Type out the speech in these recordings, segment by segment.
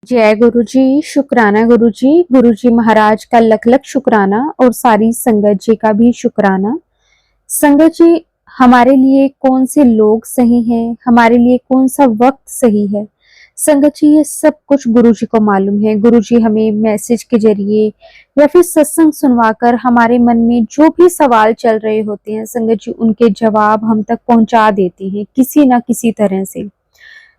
जय गुरु जी, शुक्राना गुरु जी। गुरु जी महाराज का लख लख शुक्राना और सारी संगत जी का भी शुक्राना। संगत जी, हमारे लिए कौन से लोग सही हैं, हमारे लिए कौन सा वक्त सही है, संगत जी ये सब कुछ गुरु जी को मालूम है। गुरु जी हमें मैसेज के जरिए या फिर सत्संग सुनवाकर हमारे मन में जो भी सवाल चल रहे होते हैं, संगत जी उनके जवाब हम तक पहुंचा देती हैं किसी ना किसी तरह से।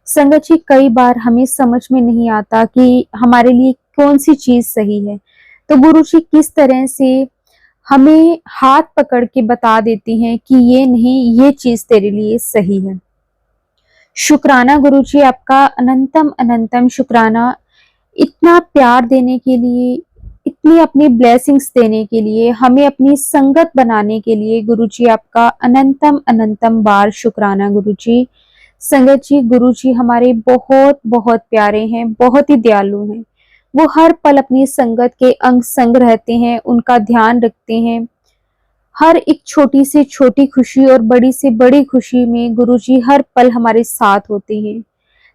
संगत जी कई बार हमें समझ में नहीं आता कि हमारे लिए कौन सी चीज सही है, तो गुरु जी किस तरह से हमें हाथ पकड़ के बता देती हैं कि ये नहीं, ये चीज तेरे लिए सही है। शुक्राना गुरु जी, आपका अनंतम अनंतम शुक्राना, इतना प्यार देने के लिए, इतनी अपनी ब्लेसिंग्स देने के लिए, हमें अपनी संगत बनाने के लिए गुरु जी आपका अनंतम अनंतम बार शुक्राना गुरु जी। संगत जी, गुरु जी हमारे बहुत बहुत प्यारे हैं, बहुत ही दयालु हैं। वो हर पल अपनी संगत के अंग संग रहते हैं, उनका ध्यान रखते हैं। हर एक छोटी से छोटी खुशी और बड़ी से बड़ी खुशी में गुरु जी हर पल हमारे साथ होते हैं।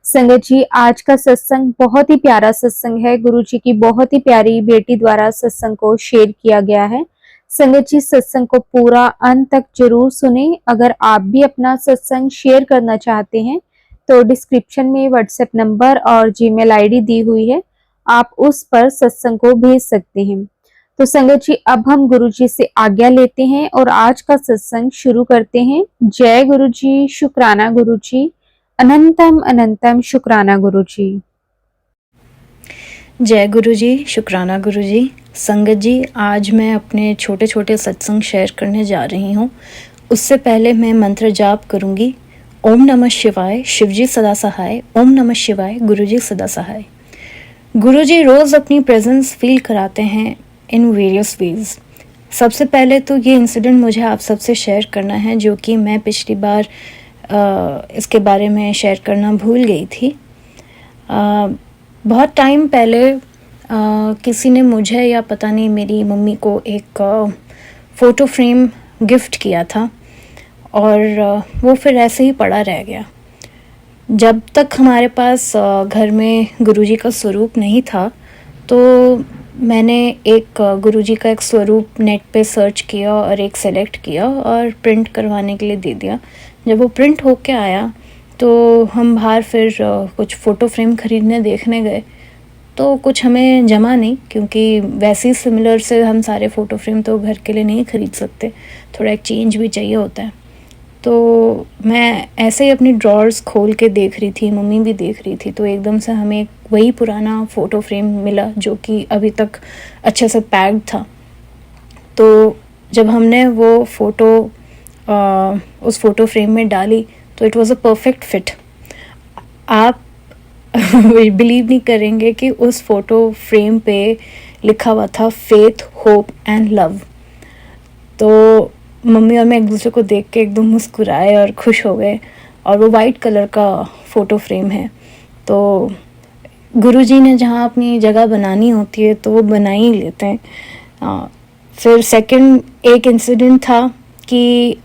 संगत जी, आज का सत्संग बहुत ही प्यारा सत्संग है। गुरु जी की बहुत ही प्यारी बेटी द्वारा सत्संग को शेयर किया गया है। संगत जी, सत्संग को पूरा अंत तक जरूर सुने। अगर आप भी अपना सत्संग शेयर करना चाहते हैं तो डिस्क्रिप्शन में व्हाट्सएप नंबर और जीमेल आईडी दी हुई है, आप उस पर सत्संग को भेज सकते हैं। तो संगत जी, अब हम गुरु जी से आज्ञा लेते हैं और आज का सत्संग शुरू करते हैं। जय गुरु जी, शुक्राना गुरु जी, अनंतम अनंतम शुक्राना गुरु जी। जय गुरु जी, शुक्राना गुरु जी। संगत जी, आज मैं अपने छोटे छोटे सत्संग शेयर करने जा रही हूँ। उससे पहले मैं मंत्र जाप करूँगी। ओम नमः शिवाय, शिवजी सदा सहाय। ओम नमः शिवाय, गुरु जी सदा सहाय। गुरु जी रोज़ अपनी प्रेजेंस फील कराते हैं इन वेरियस वेज। सबसे पहले तो ये इंसिडेंट मुझे आप सबसे शेयर करना है, जो कि मैं पिछली बार इसके बारे में शेयर करना भूल गई थी। बहुत टाइम पहले किसी ने मुझे या पता नहीं मेरी मम्मी को एक फ़ोटो फ्रेम गिफ्ट किया था और वो फिर ऐसे ही पड़ा रह गया। जब तक हमारे पास घर में गुरुजी का स्वरूप नहीं था, तो मैंने एक गुरुजी का एक स्वरूप नेट पे सर्च किया और एक सेलेक्ट किया और प्रिंट करवाने के लिए दे दिया। जब वो प्रिंट होके आया तो हम बाहर फिर कुछ फ़ोटो फ्रेम ख़रीदने देखने गए, तो कुछ हमें जमा नहीं, क्योंकि वैसे ही सिमिलर से हम सारे फ़ोटो फ्रेम तो घर के लिए नहीं ख़रीद सकते, थोड़ा एक चेंज भी चाहिए होता है। तो मैं ऐसे ही अपनी ड्रॉर्स खोल के देख रही थी, मम्मी भी देख रही थी, तो एकदम से हमें वही पुराना फ़ोटो फ्रेम मिला जो कि अभी तक अच्छे से पैक्ड था। तो जब हमने वो फ़ोटो उस फ़ोटो फ्रेम में डाली तो it was a perfect fit. आप बिलीव नहीं करेंगे कि उस फ़ोटो फ्रेम पे लिखा हुआ था फेथ, होप एंड लव। तो मम्मी और मैं एक दूसरे को देख के एकदम मुस्कुराए और खुश हो गए। और वो वाइट कलर का फ़ोटो फ्रेम है, तो गुरुजी ने जहाँ अपनी जगह बनानी होती है तो वो बना ही लेते हैं। फिर सेकंड एक इंसिडेंट था कि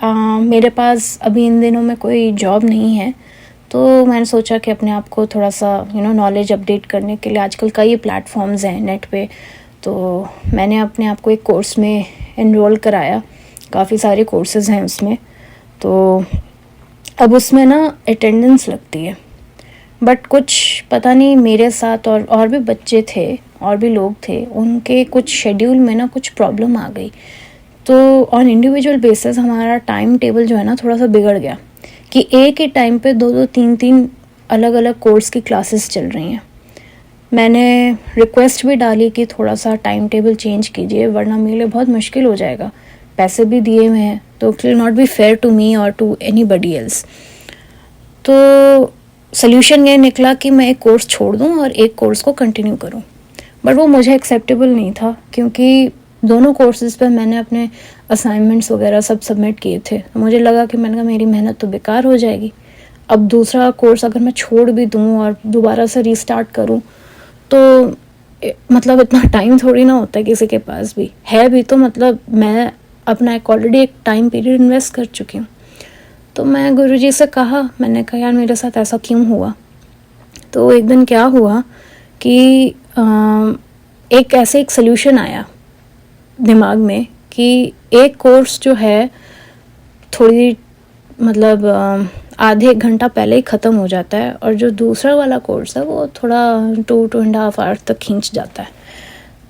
मेरे पास अभी इन दिनों में कोई जॉब नहीं है, तो मैंने सोचा कि अपने आप को थोड़ा सा नॉलेज अपडेट करने के लिए आजकल कई प्लेटफॉर्म्स हैं नेट पे, तो मैंने अपने आप को एक कोर्स में इनरोल कराया। काफ़ी सारे कोर्सेज़ हैं उसमें, तो अब उसमें ना अटेंडेंस लगती है, बट कुछ पता नहीं मेरे साथ और भी बच्चे थे और भी लोग थे, उनके कुछ शेड्यूल में ना कुछ प्रॉब्लम आ गई। तो ऑन इंडिविजुअल बेसिस हमारा टाइम टेबल जो है ना थोड़ा सा बिगड़ गया कि एक ही टाइम पे 2-2, 3-3 अलग अलग कोर्स की क्लासेस चल रही हैं। मैंने रिक्वेस्ट भी डाली कि थोड़ा सा टाइम टेबल चेंज कीजिए, वरना मेरे लिए बहुत मुश्किल हो जाएगा। पैसे भी दिए हुए हैं, तो it will not be fair to me और टू एनीबडी एल्स। तो सल्यूशन ये निकला कि मैं एक कोर्स छोड़ दूं और एक कोर्स को कंटिन्यू करूं, बट वो मुझे एक्सेप्टेबल नहीं था, क्योंकि दोनों कोर्सेज़ पे मैंने अपने असाइनमेंट्स वगैरह सब सबमिट किए थे। तो मुझे लगा कि मैंने कहा मेरी मेहनत तो बेकार हो जाएगी। अब दूसरा कोर्स अगर मैं छोड़ भी दूं और दोबारा से रीस्टार्ट करूं, तो मतलब इतना टाइम थोड़ी ना होता है किसी के पास भी है भी, तो मतलब मैं अपना एक ऑलरेडी एक टाइम पीरियड इन्वेस्ट कर चुकी हूँ। तो मैं गुरुजी से कहा, मैंने कहा यार मेरे साथ ऐसा क्यों हुआ। तो एक दिन क्या हुआ कि एक ऐसे एक सल्यूशन आया दिमाग में कि एक कोर्स जो है थोड़ी मतलब आधे एक घंटा पहले ही ख़त्म हो जाता है, और जो दूसरा वाला कोर्स है वो थोड़ा 2.5 आवर्स तक खींच जाता है।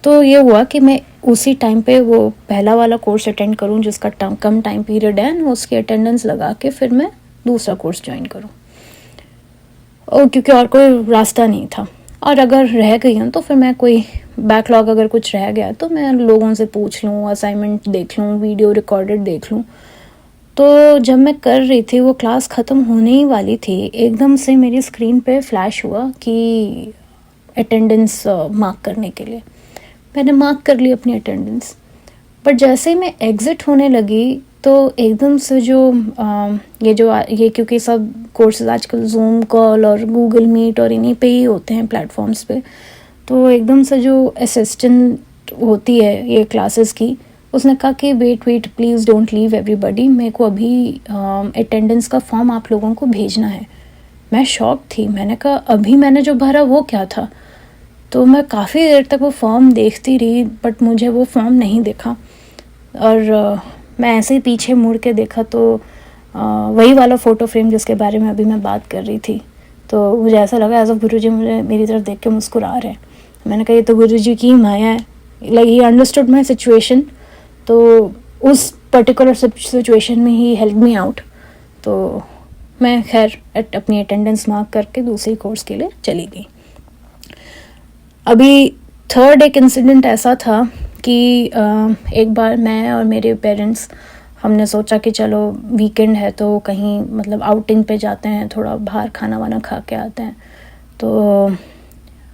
तो ये हुआ कि मैं उसी टाइम पे वो पहला वाला कोर्स अटेंड करूं जिसका कम टाइम पीरियड है, और उसकी अटेंडेंस लगा के फिर मैं दूसरा कोर्स ज्वाइन करूं, और क्योंकि और कोई रास्ता नहीं था। और अगर रह गई हूँ तो फिर मैं कोई बैकलॉग अगर कुछ रह गया तो मैं लोगों से पूछ लूँ, असाइनमेंट देख लूँ, वीडियो रिकॉर्डेड देख लूँ। तो जब मैं कर रही थी, वो क्लास ख़त्म होने ही वाली थी, एकदम से मेरी स्क्रीन पे फ्लैश हुआ कि अटेंडेंस मार्क करने के लिए। मैंने मार्क कर ली अपनी अटेंडेंस, पर जैसे ही मैं एग्ज़िट होने लगी तो एकदम से ये क्योंकि सब कोर्सेज आजकल जूम कॉल और गूगल मीट और इन्हीं पे ही होते हैं प्लेटफॉर्म्स पे, तो एकदम से जो असिस्टेंट होती है ये क्लासेस की, उसने कहा कि wait please don't leave everybody, मेरे को अभी अटेंडेंस का फॉर्म आप लोगों को भेजना है। मैं शॉक थी, मैंने कहा अभी मैंने जो भरा वो क्या था। तो मैं काफ़ी देर तक वो फॉर्म देखती रही, बट मुझे वो फॉर्म नहीं दिखा, और मैं ऐसे ही पीछे मुड़ के देखा तो वही वाला फ़ोटो फ्रेम जिसके बारे में अभी मैं बात कर रही थी। तो मुझे ऐसा लगा एज गुरुजी मुझे मेरी तरफ देख के मुस्कुरा रहे हैं। मैंने कहा ये तो गुरुजी की माया है, like he understood my situation, तो उस पर्टिकुलर सिचुएशन में ही हेल्प मी आउट। तो मैं खैर अपनी अटेंडेंस मार्क करके दूसरी कोर्स के लिए चली गई। अभी थर्ड एक इंसिडेंट ऐसा था कि एक बार मैं और मेरे पेरेंट्स हमने सोचा कि चलो वीकेंड है तो कहीं मतलब आउटिंग पे जाते हैं, थोड़ा बाहर खाना वाना खा के आते हैं। तो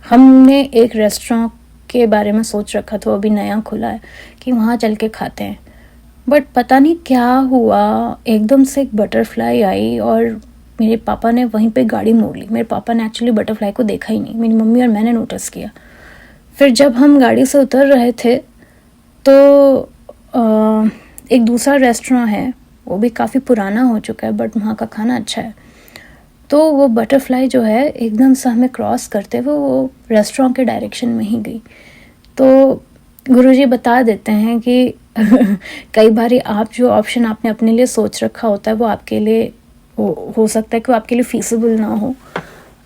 हमने एक रेस्टोरेंट के बारे में सोच रखा था, अभी नया खुला है, कि वहाँ चल के खाते हैं। बट पता नहीं क्या हुआ, एकदम से एक बटरफ्लाई आई और मेरे पापा ने वहीं पे गाड़ी मोड़ ली। मेरे पापा ने एक्चुअली बटरफ्लाई को देखा ही नहीं, मेरी मम्मी और मैंने नोटिस किया। फिर जब हम गाड़ी से उतर रहे थे तो एक दूसरा रेस्टोरेंट है, वो भी काफ़ी पुराना हो चुका है बट वहाँ का खाना अच्छा है। तो वो बटरफ्लाई जो है एकदम से हमें क्रॉस करते हुए वो रेस्टोरेंट के डायरेक्शन में ही गई। तो गुरुजी बता देते हैं कि कई बार आप जो ऑप्शन आपने अपने लिए सोच रखा होता है वो आपके लिए हो सकता है कि वो आपके लिए फीसिबल ना हो।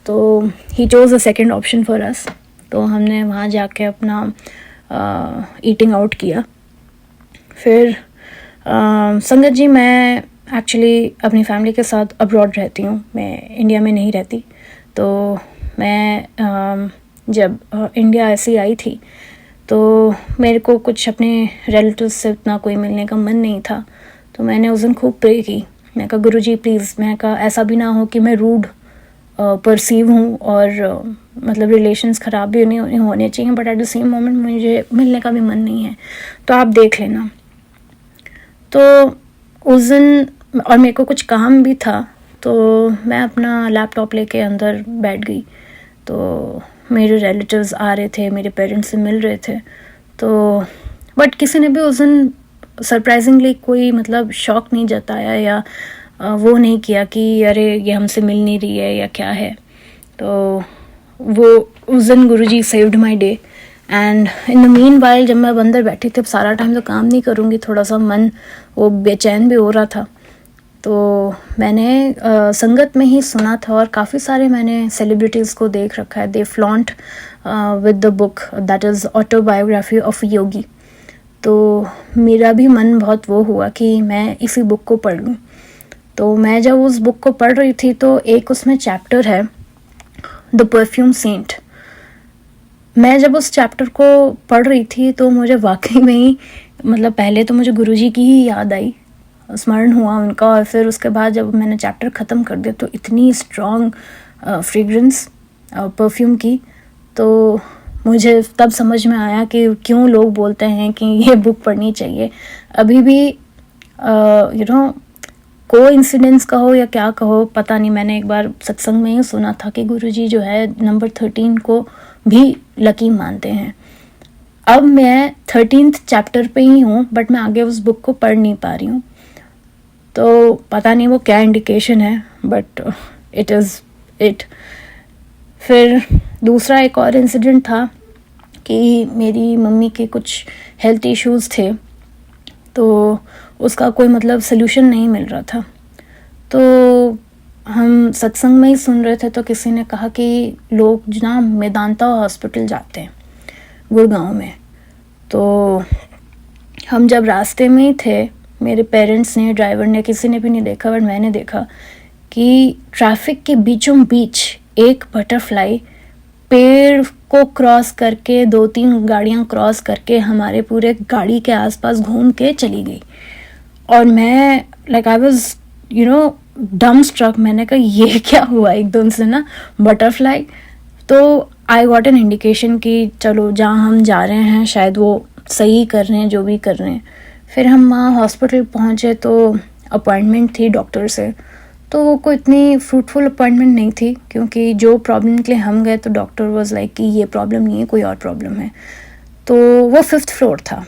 तो he chose a second option for us. तो हमने वहाँ जाके अपना ईटिंग आउट किया। फिर संगत जी, मैं एक्चुअली अपनी फैमिली के साथ अब्रॉड रहती हूँ, मैं इंडिया में नहीं रहती। तो मैं जब इंडिया ऐसी आई थी तो मेरे को कुछ अपने रिलेटिव्स से उतना कोई मिलने का मन नहीं था। तो मैंने उस दिन खूब प्रे की। मैं कहा गुरुजी प्लीज़, मैं कहा ऐसा भी ना हो कि मैं रूड परसीव हूँ और मतलब रिलेशंस ख़राब भी नहीं होने चाहिए, but at the same moment मुझे मिलने का भी मन नहीं है, तो आप देख लेना। तो उस दिन और मेरे को कुछ काम भी था, तो मैं अपना लैपटॉप लेके अंदर बैठ गई। तो मेरे रिलेटिव्स आ रहे थे, मेरे पेरेंट्स से मिल रहे थे। तो बट किसी ने भी उस दिन सरप्राइजिंगली कोई मतलब शौक नहीं जताया या वो नहीं किया कि अरे ये हमसे मिल नहीं रही है या क्या है। तो वो उस दिन Guruji saved my day. And in the meanwhile जब मैं अंदर बैठी थी, अब सारा टाइम तो काम नहीं करूँगी, थोड़ा सा मन वो बेचैन भी हो रहा था। तो मैंने संगत में ही सुना था, और काफ़ी सारे मैंने सेलिब्रिटीज़ को देख रखा है, they flaunt with the book that is autobiography of yogi. तो मेरा भी मन बहुत वो हुआ कि मैं इसी बुक को पढ़ लूँ। तो मैं जब उस बुक को पढ़ रही थी तो एक उसमें चैप्टर है द परफ्यूम सेंट। मैं जब उस चैप्टर को पढ़ रही थी तो मुझे वाकई में ही मतलब पहले तो मुझे गुरुजी की ही याद आई, स्मरण हुआ उनका, और फिर उसके बाद जब मैंने चैप्टर ख़त्म कर दिया तो इतनी स्ट्रॉन्ग फ्रेग्रेंस परफ्यूम की, तो मुझे तब समझ में आया कि क्यों लोग बोलते हैं कि ये बुक पढ़नी चाहिए। अभी भी कोइंसिडेंस कहो या क्या कहो पता नहीं, मैंने एक बार सत्संग में ही सुना था कि गुरुजी जो है नंबर 13 को भी लकी मानते हैं। अब मैं 13th चैप्टर पे ही हूँ, बट मैं आगे उस बुक को पढ़ नहीं पा रही हूँ। तो पता नहीं वो क्या इंडिकेशन है, बट इट इज़ इट। फिर दूसरा एक और इंसिडेंट था कि मेरी मम्मी के कुछ हेल्थ इश्यूज़ थे, तो उसका कोई मतलब सल्यूशन नहीं मिल रहा था। तो हम सत्संग में ही सुन रहे थे, तो किसी ने कहा कि लोग ना मेदांता हॉस्पिटल जाते हैं गुड़गांव में। तो हम जब रास्ते में ही थे, मेरे पेरेंट्स ने, ड्राइवर ने, किसी ने भी नहीं देखा, बट मैंने देखा कि ट्रैफिक के बीचों बीच एक बटरफ्लाई पेड़ को क्रॉस करके 2-3 गाड़ियाँ क्रॉस करके हमारे पूरे गाड़ी के आसपास घूम के चली गई। और मैं लाइक आई वाज डम स्ट्रक। मैंने कहा ये क्या हुआ एकदम से ना बटरफ्लाई। तो आई गॉट एन इंडिकेशन कि चलो जहाँ हम जा रहे हैं शायद वो सही कर रहे हैं जो भी कर रहे हैं। फिर हम वहाँ हॉस्पिटल पहुँचे तो अपॉइंटमेंट थी डॉक्टर से, तो वो कोई इतनी फ्रूटफुल अपॉइंटमेंट नहीं थी, क्योंकि जो प्रॉब्लम के लिए हम गए तो डॉक्टर वाज लाइक कि ये प्रॉब्लम नहीं है, कोई और प्रॉब्लम है। तो वो 5th फ्लोर था।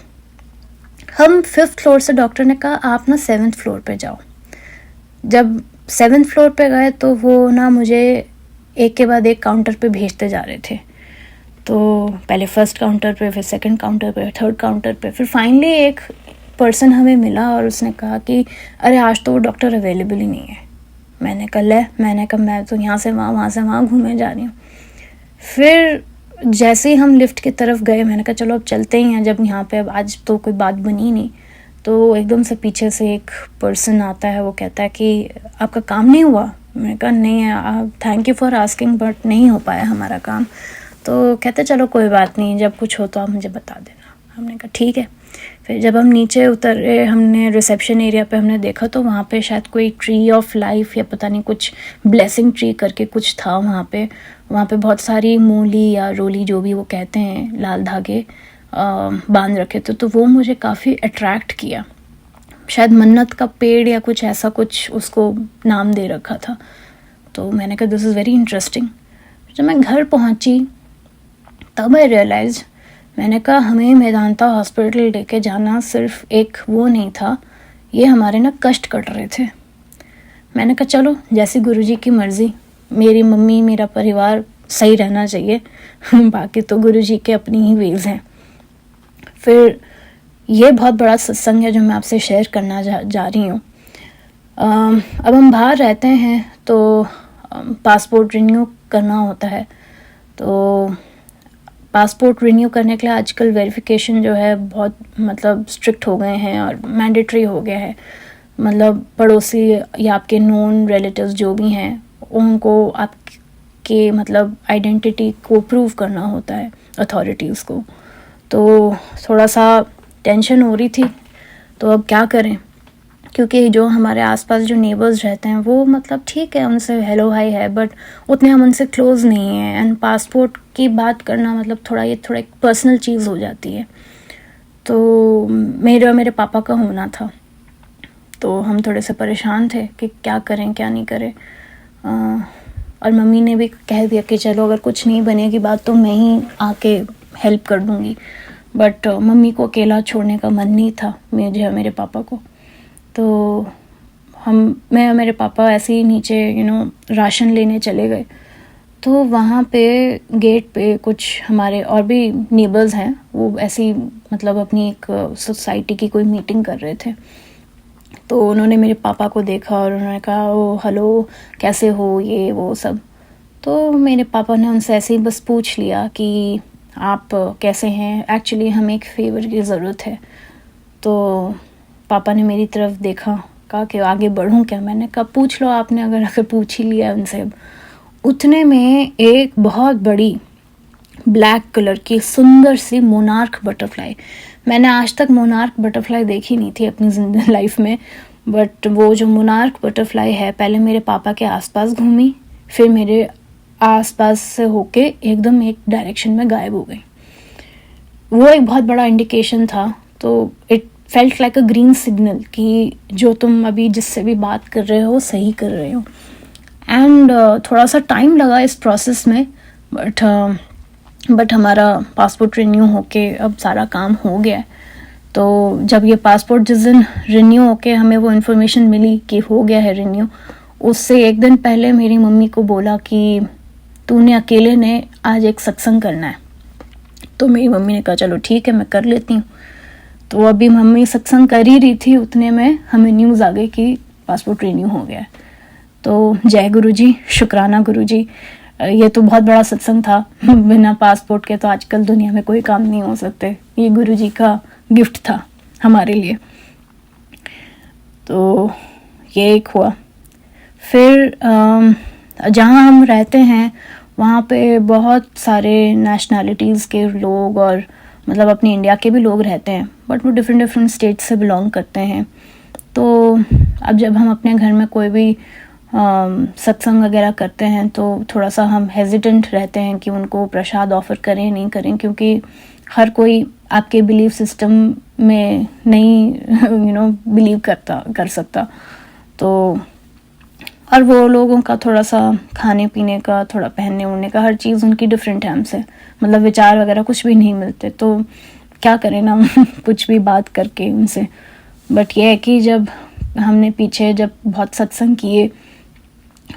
हम 5th फ्लोर से डॉक्टर ने कहा आप ना 7th फ्लोर पे जाओ। जब 7th फ्लोर पे गए तो वो ना मुझे एक के बाद एक काउंटर पे भेजते जा रहे थे। तो पहले फर्स्ट काउंटर पे, फिर सेकंड काउंटर पे, थर्ड काउंटर पे, फिर फाइनली एक पर्सन हमें मिला और उसने कहा कि अरे आज तो वो डॉक्टर अवेलेबल ही नहीं है। मैंने कहा मैं तो यहाँ से वहाँ घूमे जा रही हूँ। फिर जैसे ही हम लिफ्ट की तरफ गए, मैंने कहा चलो अब चलते ही हैं, जब यहाँ पे अब आज तो कोई बात बनी नहीं। तो एकदम से पीछे से एक पर्सन आता है, वो कहता है कि आपका काम नहीं हुआ। मैंने कहा नहीं है, thank you for asking, but नहीं हो पाया हमारा काम। तो कहते चलो कोई बात नहीं, जब कुछ हो तो आप मुझे बता देना। हमने कहा ठीक है। फिर जब हम नीचे उतरे, हमने रिसेप्शन एरिया पे हमने देखा तो वहाँ पे शायद कोई ट्री ऑफ लाइफ या पता नहीं कुछ ब्लेसिंग ट्री करके कुछ था वहाँ पे बहुत सारी मूली या रोली जो भी वो कहते हैं, लाल धागे बांध रखे थे। तो वो मुझे काफ़ी अट्रैक्ट किया। शायद मन्नत का पेड़ या कुछ ऐसा कुछ उसको नाम दे रखा था। तो मैंने कहा दिस इज़ वेरी इंटरेस्टिंग। जब मैं घर पहुँची तब आई रियलाइज, मैंने कहा हमें मेदांता हॉस्पिटल लेके जाना सिर्फ एक वो नहीं था, ये हमारे ना कष्ट कट रहे थे। मैंने कहा चलो जैसी गुरुजी की मर्ज़ी, मेरी मम्मी मेरा परिवार सही रहना चाहिए, बाकी तो गुरुजी के अपनी ही वेज़ हैं। फिर ये बहुत बड़ा सत्संग है जो मैं आपसे शेयर करना जा रही हूँ। अब हम बाहर रहते हैं तो पासपोर्ट रिन्यू करना होता है। तो पासपोर्ट रिन्यू करने के लिए आजकल वेरिफिकेशन जो है बहुत मतलब स्ट्रिक्ट हो गए हैं और मैंडेटरी हो गया है। मतलब पड़ोसी या आपके नोन रिलेटिव्स जो भी हैं उनको आपके मतलब आइडेंटिटी को प्रूव करना होता है अथॉरिटीज़ को। तो थोड़ा सा टेंशन हो रही थी, तो अब क्या करें, क्योंकि जो हमारे आसपास जो नेबर्स रहते हैं वो मतलब ठीक है, उनसे हेलो हाई है, बट उतने हम उनसे क्लोज़ नहीं हैं। एंड पासपोर्ट की बात करना मतलब थोड़ा एक पर्सनल चीज़ हो जाती है। तो मेरे पापा का होना था, तो हम थोड़े से परेशान थे कि क्या करें क्या नहीं करें। और मम्मी ने भी कह दिया कि चलो अगर कुछ नहीं बनेगी बात तो मैं ही आके हेल्प कर दूँगी। बट मम्मी को अकेला छोड़ने का मन नहीं था मुझे और मेरे पापा को। तो मैं और मेरे पापा ऐसे ही नीचे राशन लेने चले गए। तो वहाँ पे गेट पे कुछ हमारे और भी नेबर्स हैं, वो ऐसी मतलब अपनी एक सोसाइटी की कोई मीटिंग कर रहे थे। तो उन्होंने मेरे पापा को देखा और उन्होंने कहा ओ हेलो कैसे हो, ये वो सब। तो मेरे पापा ने उनसे ऐसे ही बस पूछ लिया कि आप कैसे हैं, एक्चुअली हमें एक फेवर की ज़रूरत है। तो पापा ने मेरी तरफ देखा, कहा कि आगे बढ़ूं क्या। मैंने कहा पूछ लो आपने, अगर पूछ ही लिया उनसे। उतने में एक बहुत बड़ी ब्लैक कलर की सुंदर सी मोनार्क बटरफ्लाई, मैंने आज तक मोनार्क बटरफ्लाई देखी नहीं थी अपनी जिंदगी लाइफ में, बट वो जो मोनार्क बटरफ्लाई है पहले मेरे पापा के आसपास घूमी, फिर मेरे आसपास से होके एकदम एक डायरेक्शन में गायब हो गई। वो एक बहुत बड़ा इंडिकेशन था। तो it felt like a green signal कि जो तुम अभी जिससे भी बात कर रहे हो सही कर रहे हो। एंड थोड़ा सा टाइम लगा इस प्रोसेस में, बट हमारा पासपोर्ट रिन्यू होके अब सारा काम हो गया है। तो जब ये पासपोर्ट जिस दिन रिन्यू होके हमें वो इन्फॉर्मेशन मिली कि हो गया है रिन्यू, उससे एक दिन पहले मेरी मम्मी को बोला कि तूने अकेले ने आज एक सत्संग करना है। तो मेरी मम्मी ने कहा चलो ठीक है, मैं कर लेती हूँ। तो अभी मम्मी सत्संग कर ही रही थी, उतने में हमें न्यूज़ आ गई कि पासपोर्ट रिन्यू हो गया है। तो जय गुरु जी, शुक्राना गुरु जी, ये तो बहुत बड़ा सत्संग था। बिना पासपोर्ट के तो आजकल दुनिया में कोई काम नहीं हो सकते। ये गुरु जी का गिफ्ट था हमारे लिए। तो ये एक हुआ। फिर जहाँ हम रहते हैं वहाँ पे बहुत सारे नेशनैलिटीज़ के लोग और मतलब अपनी इंडिया के भी लोग रहते हैं, बट वो डिफरेंट डिफरेंट स्टेट से बिलोंग करते हैं। तो अब जब हम अपने घर में कोई भी सत्संग वगैरह करते हैं तो थोड़ा सा हम हेजिटेंट रहते हैं कि उनको प्रसाद ऑफ़र करें नहीं करें, क्योंकि हर कोई आपके बिलीफ सिस्टम में नहीं बिलीव कर सकता। तो और वो लोगों का थोड़ा सा खाने पीने का, थोड़ा पहनने ओढ़ने का, हर चीज़ उनकी डिफरेंट है हमसे, मतलब विचार वगैरह कुछ भी नहीं मिलते। तो क्या करें ना कुछ भी बात करके उनसे। बट ये है कि जब हमने पीछे जब बहुत सत्संग किए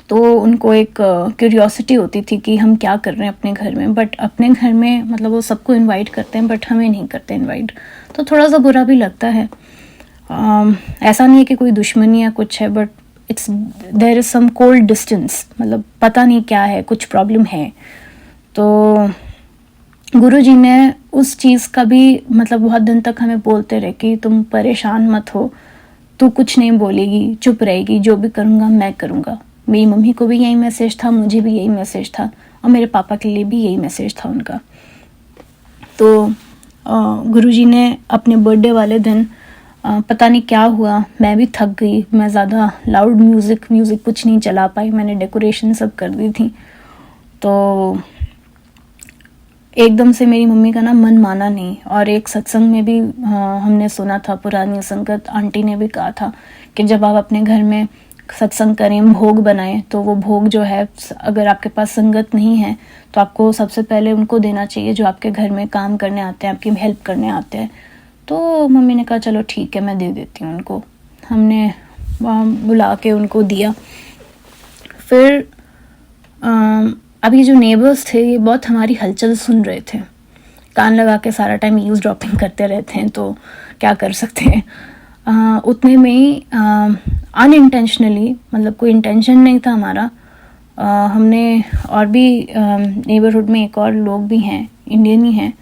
तो उनको एक क्यूरियोसिटी होती थी कि हम क्या कर रहे हैं अपने घर में। बट अपने घर में मतलब वो सबको इनवाइट करते हैं, बट हमें नहीं करते इनवाइट, तो थोड़ा सा बुरा भी लगता है। ऐसा नहीं है कि कोई दुश्मनी या कुछ है, but there is some cold distance, मतलब पता नहीं क्या है, कुछ प्रॉब्लम है। तो गुरु जी ने उस चीज़ का भी मतलब बहुत दिन तक हमें बोलते रहे कि तुम परेशान मत हो, तू कुछ नहीं बोलेगी, चुप रहेगी, जो भी करूँगा मैं करूँगा। मेरी मम्मी को भी यही मैसेज था, मुझे भी यही मैसेज था, और मेरे पापा के लिए भी यही मैसेज था उनका। तो गुरुजी ने अपने बर्थडे वाले दिन पता नहीं क्या हुआ, मैं भी थक गई, मैं ज़्यादा लाउड म्यूज़िक कुछ नहीं चला पाई, मैंने डेकोरेशन सब कर दी थी। तो एकदम से मेरी मम्मी का ना मन माना नहीं। और एक सत्संग में भी हमने सुना था, पुरानी संगत आंटी ने भी कहा था कि जब आप अपने घर में सत्संग करें, भोग बनाएं, तो वो भोग जो है अगर आपके पास संगत नहीं है तो आपको सबसे पहले उनको देना चाहिए जो आपके घर में काम करने आते हैं, आपकी हेल्प करने आते हैं। तो मम्मी ने कहा चलो ठीक है, मैं दे देती हूँ उनको। हमने वहाँ बुला के उनको दिया। फिर अब ये जो नेबर्स थे ये बहुत हमारी हलचल सुन रहे थे, कान लगा के सारा टाइम ईव्स ड्रॉपिंग करते रहते हैं, तो क्या कर सकते हैं। उतने में ही अनइंटेंशनली, मतलब कोई इंटेंशन नहीं था हमारा, हमने और भी नेबरहुड में एक और लोग भी हैं, इंडियन ही हैं,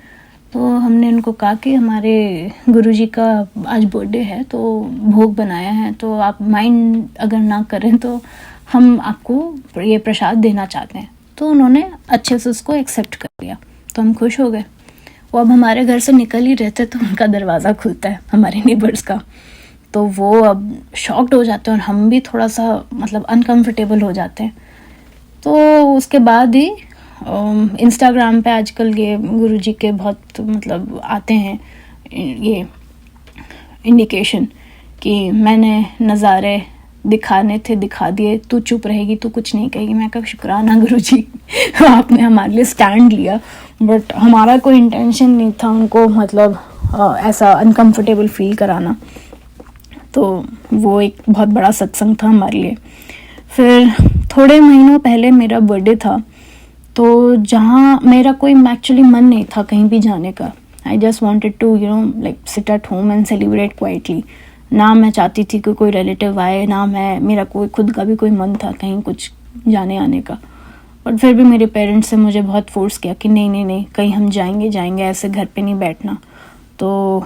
तो हमने उनको कहा कि हमारे गुरुजी का आज बर्थडे है तो भोग बनाया है, तो आप माइंड अगर ना करें तो हम आपको ये प्रसाद देना चाहते हैं। तो उन्होंने अच्छे से उसको एक्सेप्ट कर लिया, तो हम खुश हो गए। वो अब हमारे घर से निकल ही रहते तो उनका दरवाज़ा खुलता है हमारे नेबर्स का, तो वो अब शॉक्ड हो जाते हैं और हम भी थोड़ा सा मतलब अनकंफर्टेबल हो जाते हैं। तो उसके बाद ही इंस्टाग्राम पे आजकल ये गुरुजी के बहुत मतलब आते हैं ये इंडिकेशन कि मैंने नज़ारे दिखाने थे, दिखा दिए, तू चुप रहेगी, तू कुछ नहीं कहेगी। मैं कहा शुक्राना गुरुजी, आपने हमारे लिए स्टैंड लिया। बट हमारा कोई इंटेंशन नहीं था उनको मतलब ऐसा अनकंफर्टेबल फील कराना। तो वो एक बहुत बड़ा सत्संग था हमारे लिए। फिर थोड़े महीनों पहले मेरा बर्थडे था, तो जहाँ मेरा कोई एक्चुअली मन नहीं था कहीं भी जाने का। I just wanted to like sit at home and celebrate quietly. ना मैं चाहती थी कि कोई रिलेटिव आए, ना मेरा कोई खुद का भी कोई मन था कहीं कुछ जाने आने का। बट फिर भी मेरे पेरेंट्स से मुझे बहुत फोर्स किया कि नहीं नहीं नहीं, कहीं हम जाएंगे, ऐसे घर पे नहीं बैठना। तो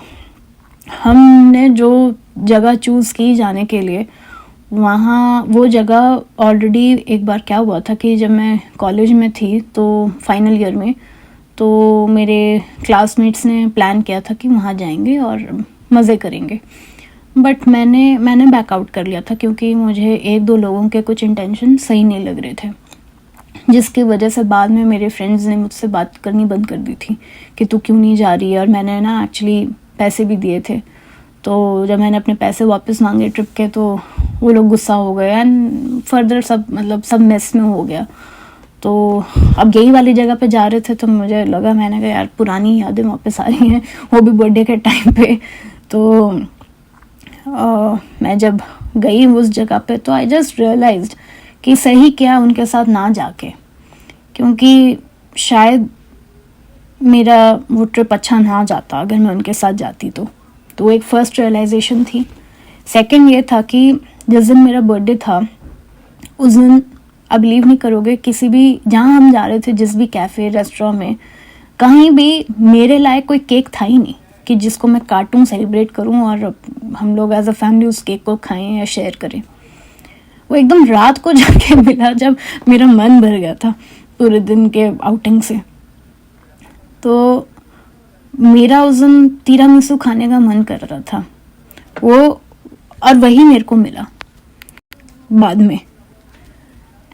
हमने जो जगह चूज़ की जाने के लिए, वहाँ वो जगह ऑलरेडी एक बार क्या हुआ था कि जब मैं कॉलेज में थी तो फाइनल ईयर में, तो मेरे क्लासमेट्स ने प्लान किया था कि वहाँ जाएंगे और मज़े करेंगे। बट मैंने बैकआउट कर लिया था क्योंकि मुझे एक दो लोगों के कुछ इंटेंशन सही नहीं लग रहे थे, जिसकी वजह से बाद में मेरे फ्रेंड्स ने मुझसे बात करनी बंद कर दी थी कि तू क्यों नहीं जा रही है। और मैंने ना एक्चुअली पैसे भी दिए थे, तो जब मैंने अपने पैसे वापस मांगे ट्रिप के तो वो लोग गुस्सा हो गए एंड फर्दर सब मेस में हो गया। तो अब यही वाली जगह पे जा रहे थे तो मुझे लगा, मैंने कहा यार पुरानी यादें वापस आ रही हैं, वो भी बर्थडे के टाइम पे। तो मैं जब गई उस जगह पे तो आई जस्ट रियलाइज्ड कि सही क्या उनके साथ ना जाके, क्योंकि शायद मेरा वो ट्रिप अच्छा ना जाता अगर मैं उनके साथ जाती तो वो एक फ़र्स्ट रियलाइजेशन थी। सेकंड ये था कि जिस दिन मेरा बर्थडे था उस दिन, आप बिलीव नहीं करोगे, किसी भी, जहाँ हम जा रहे थे, जिस भी कैफ़े रेस्टोरेंट में, कहीं भी मेरे लायक कोई केक था ही नहीं कि जिसको मैं काटूं, सेलिब्रेट करूं और हम लोग एज अ फैमिली उस केक को खाएं या शेयर करें। वो एकदम रात को जाके मिला जब मेरा मन भर गया था पूरे दिन के आउटिंग से। तो मेरा उस दिन तिरामिसू खाने का मन कर रहा था वो, और वही मेरे को मिला बाद में।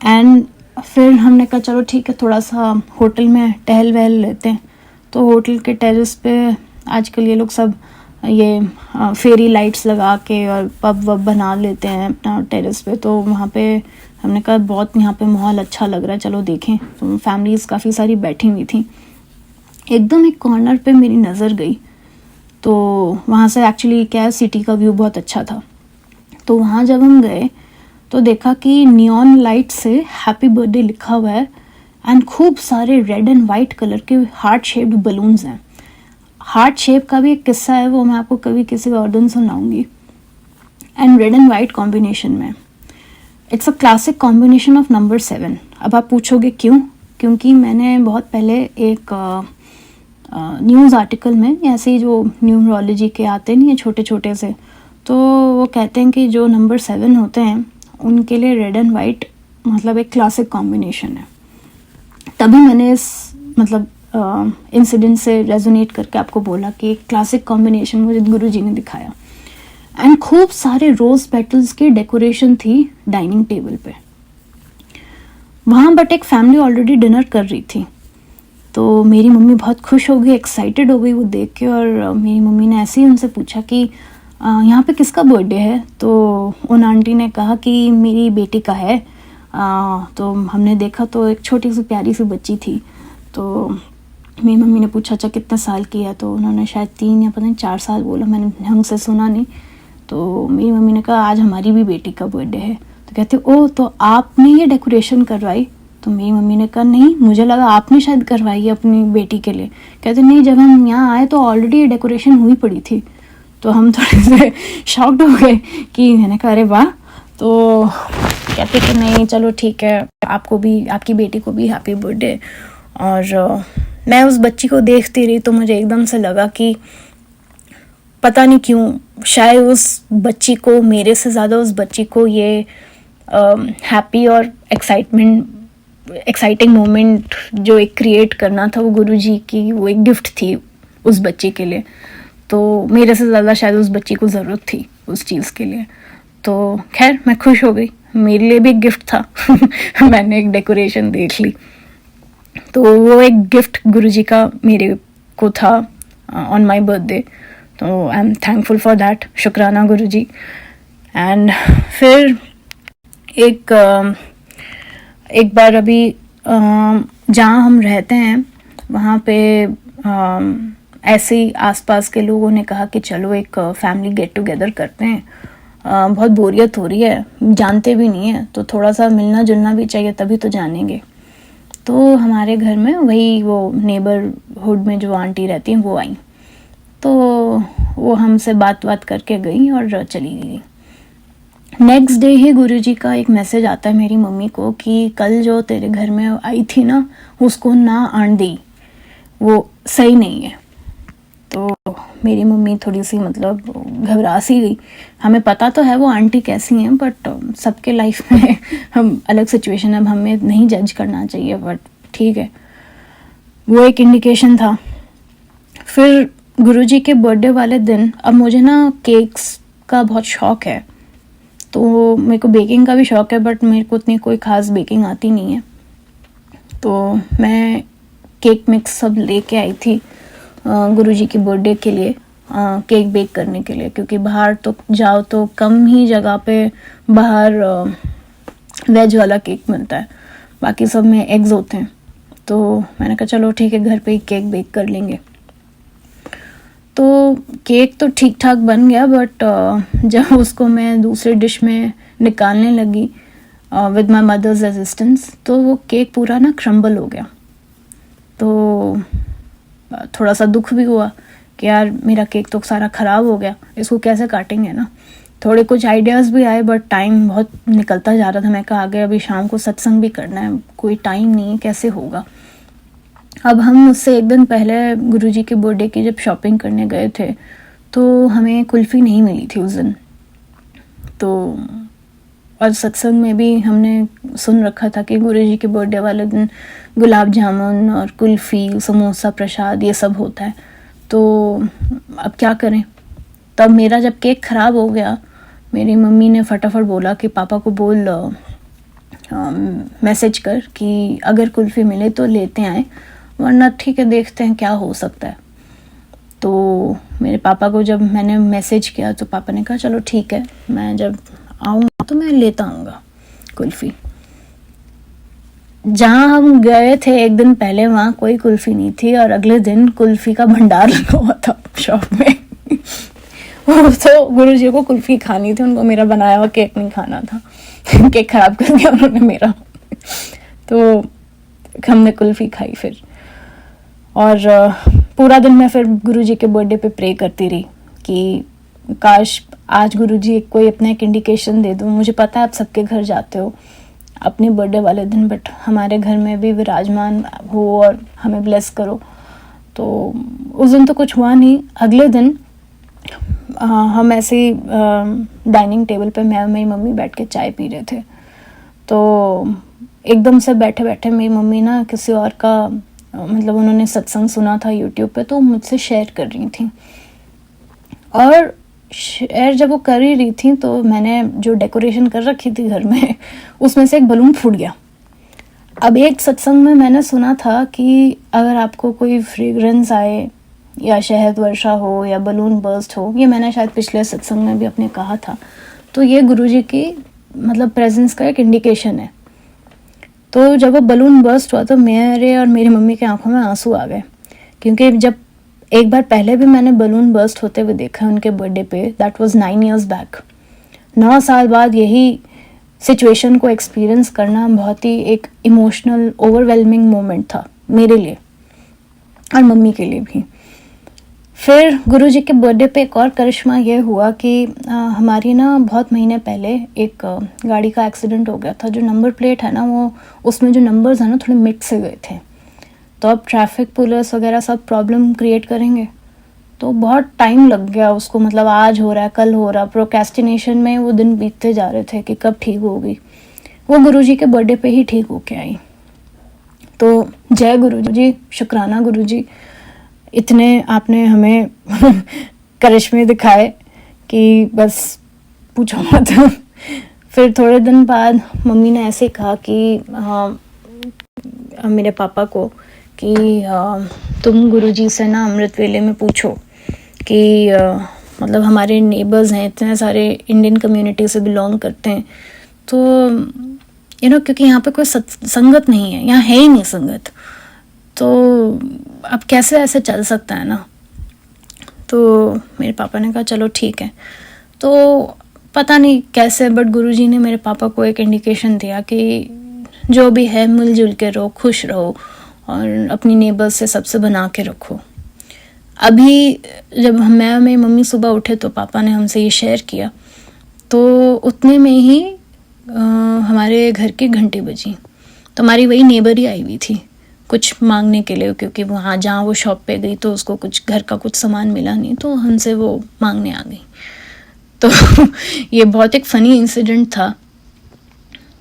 एंड फिर हमने कहा चलो ठीक है, थोड़ा सा होटल में टहल वहल लेते हैं। तो होटल के टेरेस पे आजकल ये लोग सब ये फेरी लाइट्स लगा के और पब वब बना लेते हैं अपना टेरेस पे। तो वहाँ पे हमने कहा बहुत यहाँ पे माहौल अच्छा लग रहा है, चलो देखें। तो फैमिलीज़ काफ़ी सारी बैठी हुई थी। एकदम एक कॉर्नर पे मेरी नज़र गई, तो वहाँ से एक्चुअली क्या है, सिटी का व्यू बहुत अच्छा था। तो वहाँ जब हम गए तो देखा कि नियॉन लाइट से हैप्पी बर्थडे लिखा हुआ है एंड खूब सारे रेड एंड वाइट कलर के हार्ट शेप्ड बलून्स हैं। हार्ट शेप का भी एक किस्सा है, वो मैं आपको कभी किसी और दिन सुनाऊंगी। And red and white combination में, it's a classic combination of number 7। अब आप पूछोगे क्यों? क्योंकि मैंने बहुत पहले एक न्यूज़ आर्टिकल में, ऐसे ही जो न्यूमरोलॉजी के आते नहीं है छोटे छोटे से, तो वो कहते हैं कि जो नंबर 7 होते हैं उनके लिए रेड एंड वाइट मतलब एक क्लासिक कॉम्बिनेशन है। तभी मैंने इस मतलब इंसिडेंट से रेजोनेट करके आपको बोला कि एक क्लासिक कॉम्बिनेशन मुझे गुरुजी ने दिखाया। एंड खूब सारे रोज पेटल्स की डेकोरेशन थी डाइनिंग टेबल पे वहाँ, बट एक फैमिली ऑलरेडी डिनर कर रही थी। तो मेरी मम्मी बहुत खुश हो गई, एक्साइटेड हो गई वो देख के, और मेरी मम्मी ने ऐसे ही उनसे पूछा कि यहाँ पे किसका बर्थडे है? तो उन आंटी ने कहा कि मेरी बेटी का है। तो हमने देखा तो एक छोटी सी प्यारी सी बच्ची थी। तो मेरी मम्मी ने पूछा अच्छा कितने साल की है? तो उन्होंने शायद 3 या पता नहीं 4 साल बोला, मैंने हमसे सुना नहीं। तो मेरी मम्मी ने कहा आज हमारी भी बेटी का बर्थडे है। तो कहते ओह, तो आपने ये डेकोरेशन करवाई? तो मेरी मम्मी ने कहा नहीं, मुझे लगा आपने शायद करवाई है अपनी बेटी के लिए। कहते नहीं, जब हम यहाँ आए तो ऑलरेडी ये डेकोरेशन हुई पड़ी थी। तो हम थोड़े से शॉक्ड हो गए कि, मैंने कहा अरे वाह। तो कहते कि नहीं चलो ठीक है, आपको भी, आपकी बेटी को भी हैप्पी बर्थडे। और मैं उस बच्ची को देखती रही तो मुझे एकदम से लगा कि पता नहीं क्यों, शायद उस बच्ची को, मेरे से ज़्यादा उस बच्ची को ये हैप्पी और एक्साइटिंग मोमेंट जो एक क्रिएट करना था, वो गुरुजी की वो एक गिफ्ट थी उस बच्ची के लिए। तो मेरे से ज़्यादा शायद उस बच्ची को ज़रूरत थी उस चीज़ के लिए। तो खैर मैं खुश हो गई, मेरे लिए भी एक गिफ्ट था। मैंने एक डेकोरेशन देख ली, तो वो एक गिफ्ट गुरुजी का मेरे को था ऑन माय बर्थडे। तो I am thankful for that, शुक्राना गुरुजी। एंड फिर एक बार अभी जहाँ हम रहते हैं वहाँ पे ऐसे ही आसपास के लोगों ने कहा कि चलो एक फैमिली गेट टुगेदर करते हैं, बहुत बोरियत हो रही है, जानते भी नहीं है तो थोड़ा सा मिलना जुलना भी चाहिए, तभी तो जानेंगे। तो हमारे घर में वही वो नेबरहुड में जो आंटी रहती हैं वो आई, तो वो हमसे बात करके गई और चली गई। नेक्स्ट डे ही गुरुजी का एक मैसेज आता है मेरी मम्मी को कि कल जो तेरे घर में आई थी ना, उसको ना आन दी, वो सही नहीं है। तो मेरी मम्मी थोड़ी सी मतलब घबरा सी गई। हमें पता तो है वो आंटी कैसी हैं, बट सबके लाइफ में हम अलग सिचुएशन है, अब हमें नहीं जज करना चाहिए, बट ठीक है, वो एक इंडिकेशन था। फिर गुरुजी के बर्थडे वाले दिन, अब मुझे ना केक्स का बहुत शौक है, तो मेरे को बेकिंग का भी शौक है, बट मेरे को उतनी कोई ख़ास बेकिंग आती नहीं है। तो मैं केक मिक्स सब लेके आई थी गुरुजी की बर्थडे के लिए, केक बेक करने के लिए, क्योंकि बाहर तो जाओ तो कम ही जगह पे बाहर वेज वाला केक मिलता है, बाकी सब में एग्स होते हैं। तो मैंने कहा चलो ठीक है, घर पे ही केक बेक कर लेंगे। तो केक तो ठीक ठाक बन गया, बट जब उसको मैं दूसरे डिश में निकालने लगी विद माई मदर्स असिस्टेंस, तो वो केक पूरा ना क्रम्बल हो गया। तो थोड़ा सा दुख भी हुआ कि यार मेरा केक तो सारा ख़राब हो गया, इसको कैसे काटेंगे ना। थोड़े कुछ आइडियाज़ भी आए, बट टाइम बहुत निकलता जा रहा था। मैं कहा आगे अभी शाम को सत्संग भी करना है, कोई टाइम नहीं है, कैसे होगा। अब हम उससे एक दिन पहले गुरुजी के बर्थडे की जब शॉपिंग करने गए थे, तो हमें कुल्फ़ी नहीं मिली थी उस दिन। तो और सत्संग में भी हमने सुन रखा था कि गुरुजी के बर्थडे वाले दिन गुलाब जामुन और कुल्फ़ी, समोसा, प्रसाद ये सब होता है। तो अब क्या करें। तब मेरा जब केक ख़राब हो गया, मेरी मम्मी ने फटाफट बोला कि पापा को बोल मैसेज कर कि अगर कुल्फ़ी मिले तो लेते आए, वरना ठीक है देखते हैं क्या हो सकता है। तो मेरे पापा को जब मैंने मैसेज किया तो पापा ने कहा चलो ठीक है, मैं जब आऊँगा तो मैं लेता आऊँगा कुल्फ़ी। जहाँ हम गए थे एक दिन पहले वहाँ कोई कुल्फ़ी नहीं थी, और अगले दिन कुल्फ़ी का भंडार लगा हुआ था शॉप में। तो गुरुजी को कुल्फ़ी खानी थी, उनको मेरा बनाया हुआ केक नहीं खाना था। केक ख़राब कर दिया उन्होंने मेरा। तो हमने कुल्फ़ी खाई फिर, और पूरा दिन मैं फिर गुरुजी के बर्थडे पे प्रे करती रही कि काश आज गुरुजी कोई अपना एक इंडिकेशन दे दो। मुझे पता है आप सबके घर जाते हो अपने बर्थडे वाले दिन, बट हमारे घर में भी विराजमान हो और हमें ब्लेस करो। तो उस दिन तो कुछ हुआ नहीं। अगले दिन हम ऐसे ही डाइनिंग टेबल पे मैं और मेरी मम्मी बैठ के चाय पी रहे थे। तो एकदम से बैठे बैठे मेरी मम्मी ना किसी और का मतलब उन्होंने सत्संग सुना था यूट्यूब पे, तो मुझसे शेयर कर रही थी। और शेयर जब वो कर ही रही थी तो मैंने जो डेकोरेशन कर रखी थी घर में उसमें से एक बलून फूट गया। अब एक सत्संग में मैंने सुना था कि अगर आपको कोई फ्रेग्रेंस आए या शहद वर्षा हो या बलून बर्स्ट हो, ये मैंने शायद पिछले सत्संग में भी अपने कहा था, तो ये गुरुजी की मतलब प्रेजेंस का एक इंडिकेशन है। तो जब वो बलून बर्स्ट हुआ तो मेरे और मेरी मम्मी के आंखों में आंसू आ गए, क्योंकि जब एक बार पहले भी मैंने बलून बर्स्ट होते हुए देखा उनके बर्थडे पे, दैट वाज 9 years बैक। 9 साल बाद यही सिचुएशन को एक्सपीरियंस करना बहुत ही एक इमोशनल ओवरवेलमिंग मोमेंट था मेरे लिए और मम्मी के लिए भी। फिर गुरुजी के बर्थडे पे एक और करिश्मा ये हुआ कि हमारी ना बहुत महीने पहले एक गाड़ी का एक्सीडेंट हो गया था। जो नंबर प्लेट है ना, वो उसमें जो नंबर्स हैं ना थोड़े मिक्स हो गए थे। तो अब ट्रैफिक पुलिस वगैरह सब प्रॉब्लम क्रिएट करेंगे, तो बहुत टाइम लग गया उसको। मतलब आज हो रहा है, कल हो रहा, प्रोक्रेस्टिनेशन में वो दिन बीतते जा रहे थे कि कब ठीक होगी। वो गुरुजी के बर्थडे पे ही ठीक होके आई। तो जय गुरुजी, शुक्राना गुरुजी, इतने आपने हमें करिश्मे दिखाए कि बस पूछो मत। फिर थोड़े दिन बाद मम्मी ने ऐसे कहा कि हाँ मेरे पापा को कि तुम गुरुजी से ना अमृत वेले में पूछो कि मतलब हमारे नेबर्स हैं, इतने सारे इंडियन कम्युनिटी से बिलोंग करते हैं, तो क्योंकि यहाँ पे कोई संगत नहीं है, यहाँ है ही नहीं संगत, तो अब कैसे ऐसे चल सकता है ना। तो मेरे पापा ने कहा चलो ठीक है। तो पता नहीं कैसे बट गुरुजी ने मेरे पापा को एक इंडिकेशन दिया कि जो भी है मिलजुल के रहो, खुश रहो और अपनी नेबर्स से सबसे बना के रखो। अभी जब मैं और मेरी मम्मी सुबह उठे तो पापा ने हमसे ये शेयर किया, तो उतने में ही हमारे घर की घंटी बजी। तो हमारी वही नेबर ही आई हुई थी कुछ मांगने के लिए, क्योंकि वहाँ जहाँ वो शॉप पे गई तो उसको कुछ घर का कुछ सामान मिला नहीं, तो हमसे वो मांगने आ गई। तो ये बहुत एक फ़नी इंसिडेंट था।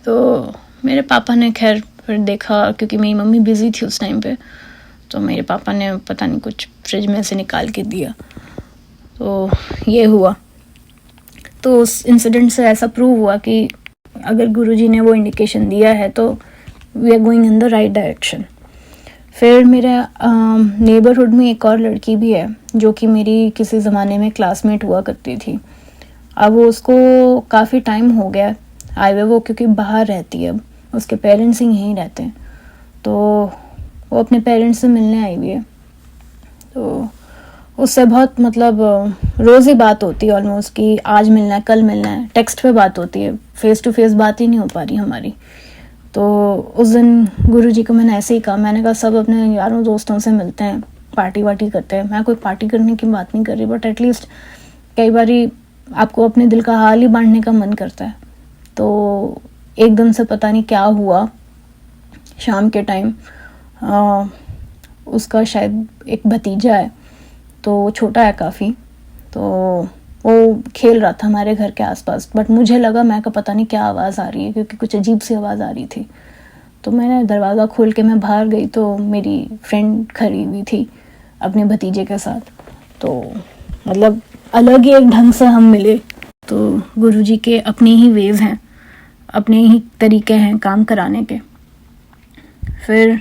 तो मेरे पापा ने खैर फिर देखा, क्योंकि मेरी मम्मी बिज़ी थी उस टाइम पे, तो मेरे पापा ने पता नहीं कुछ फ्रिज में से निकाल के दिया, तो ये हुआ। तो उस इंसिडेंट से ऐसा प्रूव हुआ कि अगर गुरुजी ने वो इंडिकेशन दिया है तो we are going in the right direction. फिर मेरे नेबरहुड में एक और लड़की भी है जो कि मेरी किसी ज़माने में क्लासमेट हुआ करती थी। अब वो उसको काफ़ी टाइम हो गया आए हुए, वो क्योंकि बाहर रहती है, अब उसके पेरेंट्स ही यहीं रहते हैं, तो वो अपने पेरेंट्स से मिलने आई हुई है। तो उससे बहुत मतलब रोज़ ही बात होती है ऑलमोस्ट कि आज मिलना है, कल मिलना है, टेक्स्ट पे बात होती है, फेस टू फेस बात ही नहीं हो पा रही हमारी। तो उस दिन गुरुजी को मैंने ऐसे ही कहा, मैंने कहा सब अपने यारों दोस्तों से मिलते हैं, पार्टी वार्टी करते हैं। मैं कोई पार्टी करने की बात नहीं कर रही, बट एटलीस्ट कई बारी आपको अपने दिल का हाल ही बांटने का मन करता है। तो एकदम से पता नहीं क्या हुआ, शाम के टाइम उसका शायद एक भतीजा है, तो छोटा है काफ़ी, तो वो खेल रहा था हमारे घर के आसपास। बट मुझे लगा, मैं का पता नहीं क्या आवाज़ आ रही है, क्योंकि कुछ अजीब सी आवाज़ आ रही थी। तो मैंने दरवाज़ा खोल के मैं बाहर गई तो मेरी फ्रेंड खड़ी हुई थी अपने भतीजे के साथ। तो मतलब अलग ही एक ढंग से हम मिले। तो गुरुजी के अपने ही वेज हैं, अपने ही तरीके हैं काम कराने के। फिर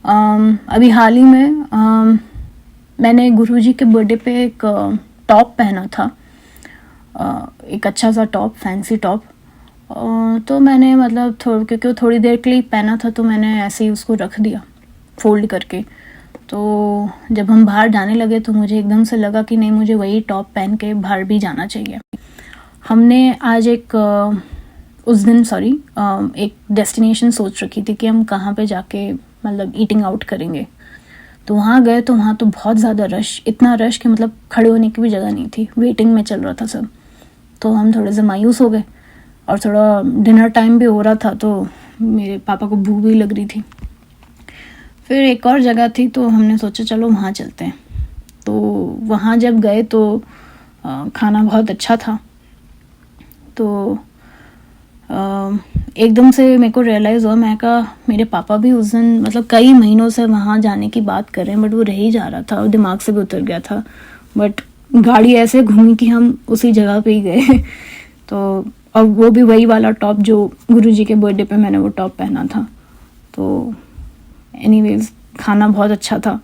अभी हाल ही में मैंने गुरुजी के बर्थडे पे एक टॉप पहना था, एक अच्छा सा टॉप, फैंसी टॉप। तो मैंने मतलब क्योंकि वो थोड़ी देर के लिए पहना था, तो मैंने ऐसे ही उसको रख दिया फोल्ड करके। तो जब हम बाहर जाने लगे तो मुझे एकदम से लगा कि नहीं, मुझे वही टॉप पहन के बाहर भी जाना चाहिए। हमने आज एक डेस्टिनेशन सोच रखी थी कि हम कहाँ पे जाके मतलब ईटिंग आउट करेंगे। तो वहाँ गए तो वहाँ तो बहुत ज़्यादा रश, इतना रश कि मतलब खड़े होने की भी जगह नहीं थी, वेटिंग में चल रहा था सब। तो हम थोड़े से मायूस हो गए, और थोड़ा डिनर टाइम भी हो रहा था, तो मेरे पापा को भूख भी लग रही थी। फिर एक और जगह थी, तो हमने सोचा चलो वहाँ चलते हैं। तो वहाँ जब गए तो खाना बहुत अच्छा था। तो एकदम से मेरे को रियलाइज़ हुआ, मैं कहा मेरे पापा भी उस दिन मतलब कई महीनों से वहाँ जाने की बात कर रहे हैं, बट वो रह ही जा रहा था और दिमाग से भी उतर गया था। बट गाड़ी ऐसे घूमी कि हम उसी जगह पे ही गए। तो और वो भी वही वाला टॉप जो गुरुजी के बर्थडे पे मैंने वो टॉप पहना था। तो एनीवेज खाना बहुत अच्छा था,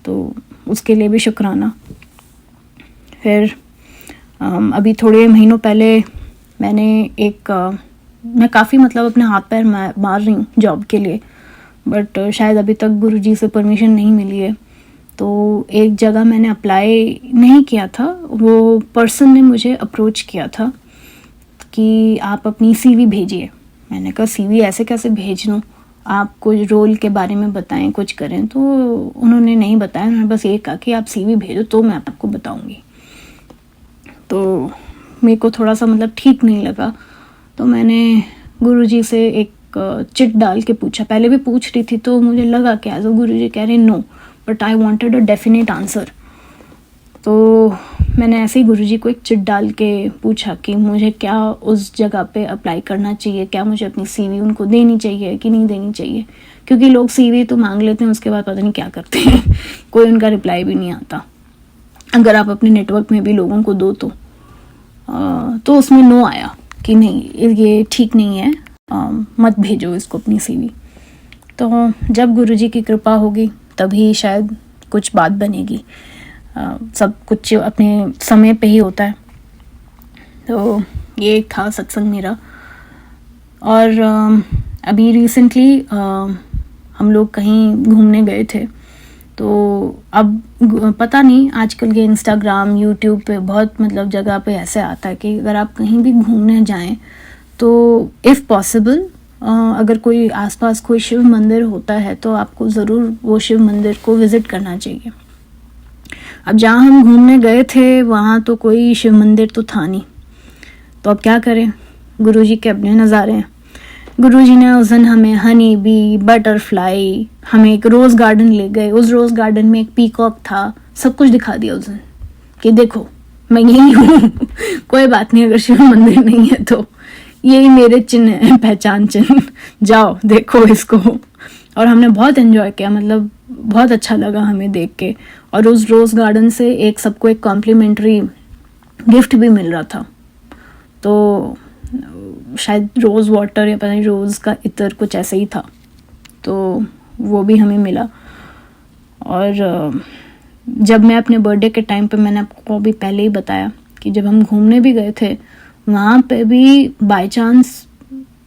तो उसके लिए भी शुक्राना। फिर अभी थोड़े महीनों पहले मैंने मैं काफ़ी मतलब अपने हाथ पैर मार रही हूँ जॉब के लिए, बट शायद अभी तक गुरुजी से परमिशन नहीं मिली है। तो एक जगह मैंने अप्लाई नहीं किया था, वो पर्सन ने मुझे अप्रोच किया था कि आप अपनी सीवी भेजिए। मैंने कहा सीवी ऐसे कैसे भेज लूँ, आप कुछ रोल के बारे में बताएं, कुछ करें। तो उन्होंने नहीं बताया, उन्होंने बस ये कहा कि आप सीवी भेजो तो मैं आपको बताऊँगी। तो मेरे को थोड़ा सा मतलब ठीक नहीं लगा, तो मैंने गुरुजी से एक चिट डाल के पूछा। पहले भी पूछ रही थी तो मुझे लगा कि एज अ गुरुजी कह रहे no, but I wanted a definite answer. तो मैंने ऐसे ही गुरुजी को एक चिट डाल के पूछा कि मुझे क्या उस जगह पे अप्लाई करना चाहिए, क्या मुझे अपनी सीवी उनको देनी चाहिए कि नहीं देनी चाहिए। क्योंकि लोग सीवी तो मांग लेते हैं, उसके बाद पता नहीं क्या करते हैं। कोई उनका रिप्लाई भी नहीं आता। अगर आप अपने नेटवर्क में भी लोगों को दो तो उसमें नो आया कि नहीं, ये ठीक नहीं है, मत भेजो इसको अपनी सीवी। तो जब गुरुजी की कृपा होगी तभी शायद कुछ बात बनेगी। सब कुछ अपने समय पे ही होता है। तो ये था सत्संग मेरा। और अभी रिसेंटली हम लोग कहीं घूमने गए थे। तो अब पता नहीं, आजकल के इंस्टाग्राम यूट्यूब पे बहुत मतलब जगह पे ऐसे आता है कि अगर आप कहीं भी घूमने जाएं तो इफ़ पॉसिबल अगर कोई आसपास कोई शिव मंदिर होता है तो आपको ज़रूर वो शिव मंदिर को विज़िट करना चाहिए। अब जहाँ हम घूमने गए थे वहाँ तो कोई शिव मंदिर तो था नहीं, तो अब क्या करें, गुरुजी के अपने नज़ारे हैं। गुरुजी ने उस दिन हमें हनी बी, बटरफ्लाई, हमें एक रोज़ गार्डन ले गए। उस रोज़ गार्डन में एक पीकॉक था, सब कुछ दिखा दिया उस दिन कि देखो मैं यही हूँ। कोई बात नहीं, अगर शिव मंदिर नहीं है तो यही मेरे चिन्ह है, पहचान चिन्ह, जाओ देखो इसको। और हमने बहुत एंजॉय किया, मतलब बहुत अच्छा लगा हमें देख के। और उस रोज़ गार्डन से सबको एक कॉम्प्लीमेंट्री गिफ्ट भी मिल रहा था। तो शायद रोज़ वाटर या पता नहीं रोज़ का इत्र कुछ ऐसे ही था, तो वो भी हमें मिला। और जब मैं अपने बर्थडे के टाइम पे, मैंने आपको अभी पहले ही बताया कि जब हम घूमने भी गए थे वहाँ पे भी बाय चांस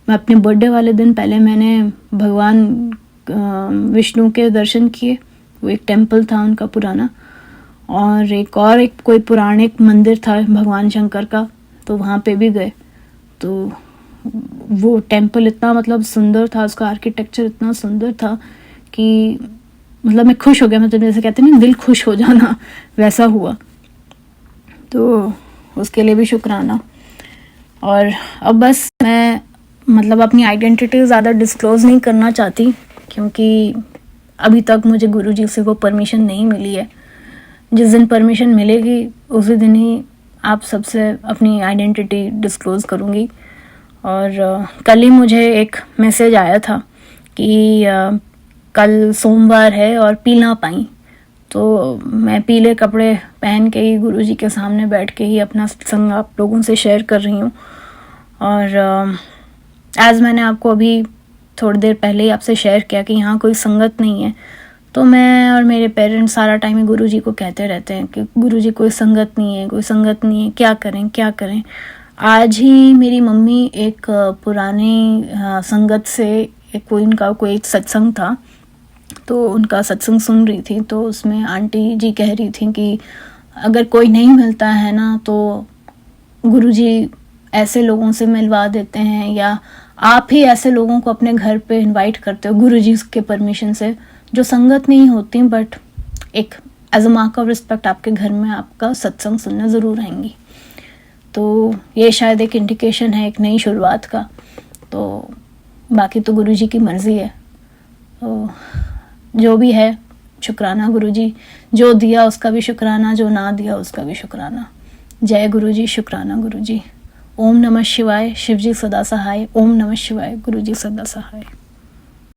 अपने बर्थडे वाले दिन पहले मैंने भगवान विष्णु के दर्शन किए। वो एक टेम्पल था उनका पुराना, और एक कोई पौराणिक मंदिर था भगवान शंकर का, तो वहाँ पे भी गए। तो वो टेम्पल इतना मतलब सुंदर था, उसका आर्किटेक्चर इतना सुंदर था कि मतलब मैं खुश हो गया, मतलब जैसे कहते हैं ना दिल खुश हो जाना, वैसा हुआ। तो उसके लिए भी शुक्राना। और अब बस मैं मतलब अपनी आइडेंटिटी ज़्यादा डिस्क्लोज़ नहीं करना चाहती, क्योंकि अभी तक मुझे गुरुजी से वो परमिशन नहीं मिली है। जिस दिन परमिशन मिलेगी उसी दिन ही आप सबसे अपनी आइडेंटिटी डिस्क्लोज़ करूँगी। और कल ही मुझे एक मैसेज आया था कि कल सोमवार है और पी ना पाई, तो मैं पीले कपड़े पहन के ही गुरुजी के सामने बैठ के ही अपना सत्संग आप लोगों से शेयर कर रही हूँ। और एज़ मैंने आपको अभी थोड़ी देर पहले ही आपसे शेयर किया कि यहाँ कोई संगत नहीं है, तो मैं और मेरे पेरेंट्स सारा टाइम ही गुरुजी को कहते रहते हैं कि गुरुजी कोई संगत नहीं है, कोई संगत नहीं है, क्या करें क्या करें। आज ही मेरी मम्मी एक पुरानी संगत से कोई एक सत्संग था, तो उनका सत्संग सुन रही थी। तो उसमें आंटी जी कह रही थी कि अगर कोई नहीं मिलता है ना तो गुरुजी ऐसे लोगों से मिलवा देते हैं, या आप ही ऐसे लोगों को अपने घर पे इनवाइट करते हो गुरुजी के परमिशन से, जो संगत नहीं होती बट एक as a mark of respect आपके घर में आपका सत्संग सुनने ज़रूर आएंगी। तो ये शायद एक इंडिकेशन है एक नई शुरुआत का। तो बाकी तो गुरुजी की मर्ज़ी है। तो जो भी है शुक्राना गुरुजी, जो दिया उसका भी शुक्राना, जो ना दिया उसका भी शुक्राना। जय गुरुजी, शुक्राना गुरुजी। ओम नमः शिवाय, शिवजी सदा सहाय। ओम नमः शिवाय, गुरुजी सदा सहाय।